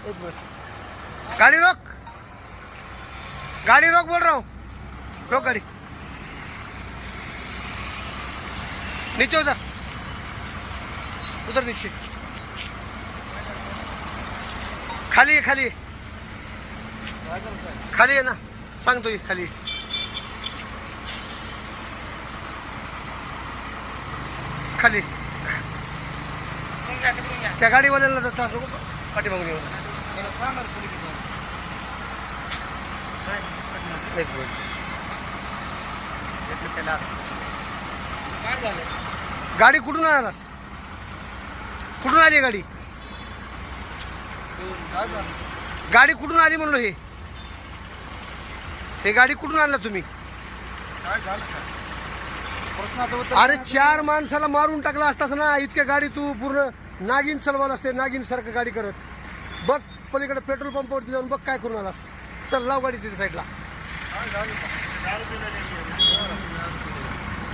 एक मिनट, गाड़ी रोक, गाड़ी रोक बोल रहा हूँ, रोक गाड़ी, नीचे उधर, उधर नीचे, खाली है, खाली है, खाली है ना, सांग तो खाली है. खाली त्या गाडीवाल्याला जाता पाठीमागून येऊन एक मिनिट. गाडी कुठून आलास? कुठून आली गाडी? गाडी कुठून आली म्हणलो? हे गाडी कुठून आणला तुम्ही? अरे 4 माणसाला मारून टाकला असतास ना. इतक्या गाडी तू पूर्ण नागिन चलवाल असते, नागिन सारखं गाडी करत. बघ पलीकडे पेट्रोल पंपावरती जाऊन बघ काय करून आलास. चल लाव गाडी तिथे साईडला.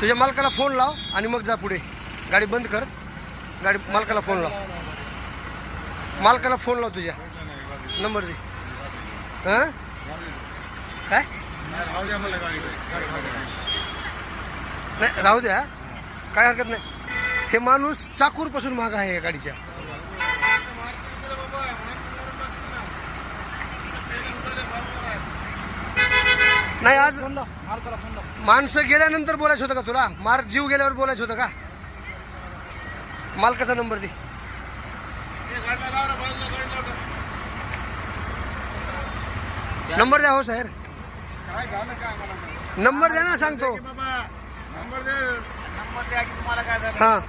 तुझ्या मालकाला फोन लाव आणि मग जा पुढे. गाडी बंद कर. गाडी मालकाला फोन लाव. मालकाला फोन लाव. तुझ्या नंबर दे. हां काय नाही राहू द्या, काय हरकत नाही. हे माणूस चाकूरपासून माग आहे या गाडीच्या. नाही आज माणसं गेल्यानंतर बोलायचं होतं का तुला? मार जीव गेल्यावर बोलायचं होतं का? मालकाचा नंबर दे. नंबर द्या हो साहेब. नंबर द्या ना, सांगतो. हां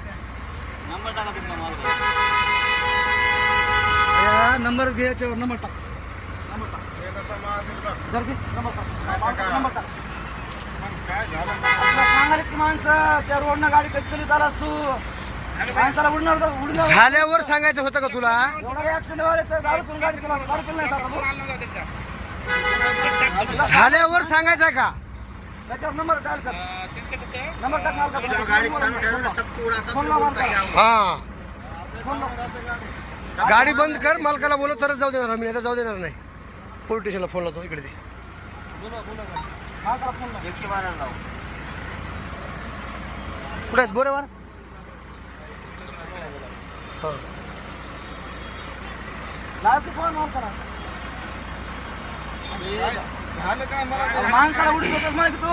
नंबर घे, याच्यावर नंबर टाक. माणसं त्या रोडनं गाडी कशी तरी चालास तू. माणसाला उडणार झाल्यावर सांगायचं होतं का तुला? झाल्यावर सांगायचं का? नंबर डायल कर. नंबर टाक. हां गाडी बंद कर. मालकाला बोलव तरच जाऊ देणार. मी आता जाऊ देणार नाही. पोलीस स्टेशनला फोन लावतो. इकडे दे. कुठे आहेत बोरेवार? माणसाला उडी देतोस मग तू.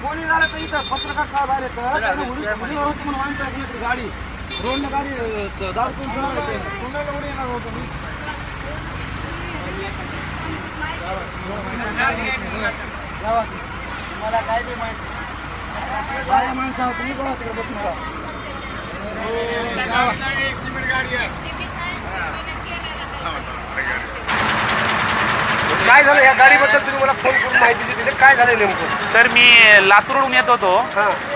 कोणी झालं तर इथं पत्रकार साहेब आले तर उडी होती म्हणून माणसाला गाडी रोडनं गाडी दारू उडी येणार होतो मी. मला काय बी माहिती माणसा तुम्ही बघा तिकडे बसून का. काय झालं या गाडीबद्दल? तुम्ही मला फोन करून माहिती दिली. काय झालं नेमकं? सर मी लातूरहून येत होतो.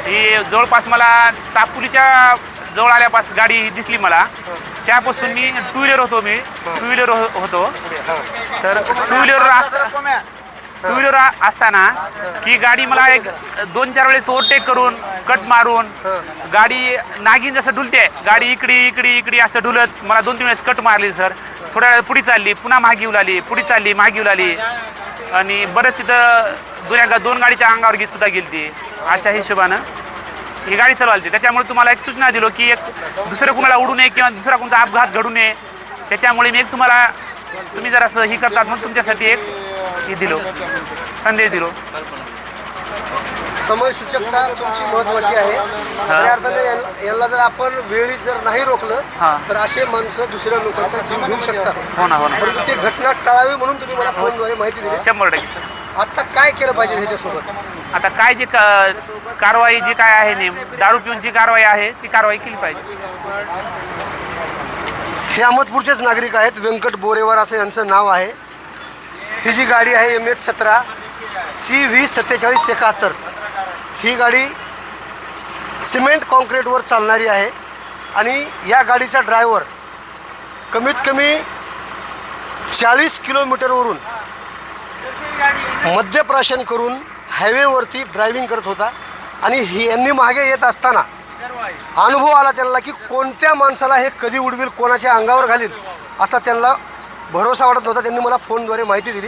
ही जवळपास मला चापुलीच्या जवळ आल्यापास गाडी दिसली मला. त्यापासून मी टू व्हीलर होतो. तर टू व्हीलर असताना की गाडी मला एक 2-4 वेळेस ओव्हरटेक करून कट मारून गाडी नागिन जसं डुलते. गाडी इकडे असं डुलत मला 2-3 वेळेस कट मारली सर. थोड्या वेळ पुढे चालली, पुन्हा मागे येऊ लागली, पुढे चालली, मागे येऊ लागली. आणि बरंच तिथं 2 गाडीच्या अंगावर सुद्धा गेली ती. अशा हिशोबानं ही गाडी चालवली. त्याच्यामुळे तुम्हाला एक सूचना दिलो की एक दुसरं कुणाला उडू नये किंवा दुसरा कोणता अपघात घडू नये. त्याच्यामुळे मी एक तुम्ही जर असं ही करतात मग तुमच्यासाठी एक हे दिलो, संदेश दिलो. समय सूचकता तुमची महत्वाची आहे. त्या अर्थाने यांना जर आपण वेळी जर नाही रोखलं तर असे माणसं दुसऱ्या लोकांचा जीव घेऊ शकतात. हो ना. परंतु ते घटना टाळावी म्हणून तुम्ही मला फोनद्वारे माहिती दिली. 100% सर. आता काय केलं पाहिजे ह्याच्यासोबत? आता काय जे कारवाई जी काय आहे दारू पिऊन जी कारवाई आहे ती कारवाई केली पाहिजे. हे अहमदपूरचेच नागरिक आहेत. व्यंकट बोरेवार असं यांचं नाव आहे. ही जी गाडी आहे MH17 CV 4771 ही गाडी सिमेंट कॉन्क्रीटवर चालणारी आहे. आणि या गाडीचा ड्रायव्हर कमीत कमी 40 किलोमीटरवरून मद्यप्राशन करून हायवेवरती ड्रायव्हिंग करत होता. आणि यांनी मागे येत असताना अनुभव आला त्यांना की कोणत्या माणसाला हे कधी उडवील, कोणाच्या अंगावर घालील असा त्यांना भरोसा वाटत नव्हता. त्यांनी मला फोनद्वारे माहिती दिली.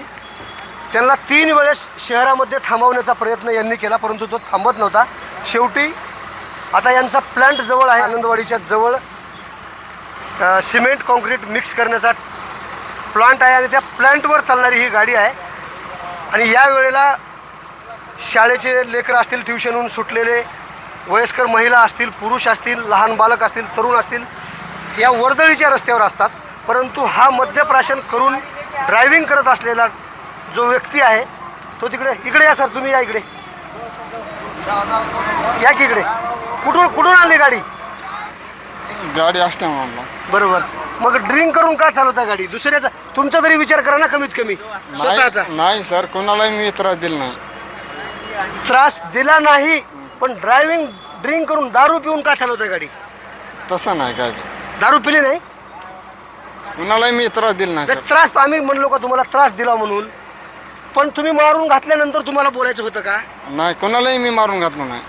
त्यांना 3 वेळेस शहरामध्ये थांबवण्याचा प्रयत्न यांनी केला, परंतु तो थांबत नव्हता. शेवटी आता यांचा प्लांट जवळ आहे, आनंदवाडीच्या जवळ सिमेंट कॉन्क्रीट मिक्स करण्याचा प्लांट आहे आणि त्या प्लांटवर चालणारी ही गाडी आहे. आणि या वेळेला शाळेचे लेकरं असतील, ट्युशनहून सुटलेले वयस्कर महिला असतील, पुरुष असतील, लहान बालक असतील, तरुण असतील, या वर्दळीच्या रस्त्यावर असतात. परंतु हा मद्यप्राशन करून ड्रायव्हिंग करत असलेला जो व्यक्ती आहे तो इकडे या सर, तुम्ही या इकडे, या की इकडे. कुठून आली गाडी? गाडी असते म्हणलं. बरोबर. मग ड्रिंक करून का चालवता गाडी? दुसऱ्याचा तुमचा तरी विचार करा ना, कमीत कमी स्वतःचा. नाही सर, कोणालाही मी त्रास दिला नाही. त्रास दिला नाही, पण ड्रिंक करून दारू पिऊन का चालवताय गाडी? तसं नाही काय, दारू पिली नाही, कोणालाही मी त्रास दिला नाही सर. त्रास आम्ही म्हणलो का तुम्हाला त्रास दिला म्हणून? पण तुम्ही मारून घातल्यानंतर तुम्हाला बोलायचं होतं का? नाही, कोणालाही मी मारून घातलो नाही.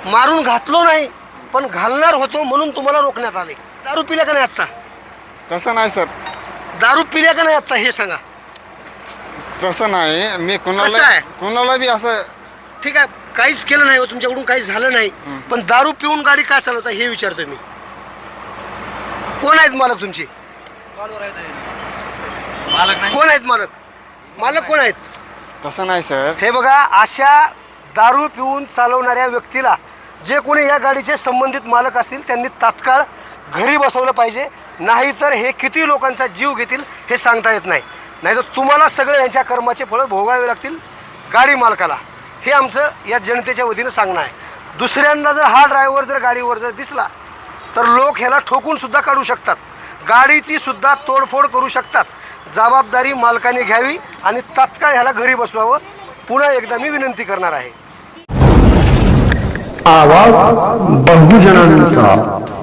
मारून घातलो नाही, पण घालणार होतो म्हणून तुम्हाला रोखण्यात आले. दारू पिल्या का नाही आत्ता? तसं नाही सर, दारू पिल्या का नाही आत्ता हे सांगा. तसं नाही, मी कसं आहे? कोणाला बी असं. ठीक आहे, काहीच केलं नाही हो, तुमच्याकडून काहीच झालं नाही, पण दारू पिऊन गाडी का चालवता हे विचारतो मी. कोण आहेत मालक तुमचे? कोण आहेत मालक? मालक कोण आहेत? तसं नाही सर. हे बघा, अशा दारू पिऊन चालवणाऱ्या व्यक्तीला जे कोणी या गाडीचे संबंधित मालक असतील त्यांनी तात्काळ घरी बसवलं पाहिजे. नाहीतर हे किती लोकांचा जीव घेतील हे सांगता येत नाही. नाहीतर तुम्हाला सगळे यांच्या कर्माचे फळं भोगावे लागतील गाडी मालकाला. हे आमचं या जनतेच्या वतीनं सांगणं आहे. दुसऱ्यांदा जर हा ड्रायव्हर जर गाडीवर जर दिसला तर लोक ह्याला ठोकून सुद्धा काढू शकतात, गाडीची सुद्धा तोडफोड करू शकतात. जबाबदारी मालकाने घ्यावी आणि तात्काळ ह्याला घरी बसवावं. पुन्हा एकदा मी विनंती करणार आहे. आवाज बहुजनांचा.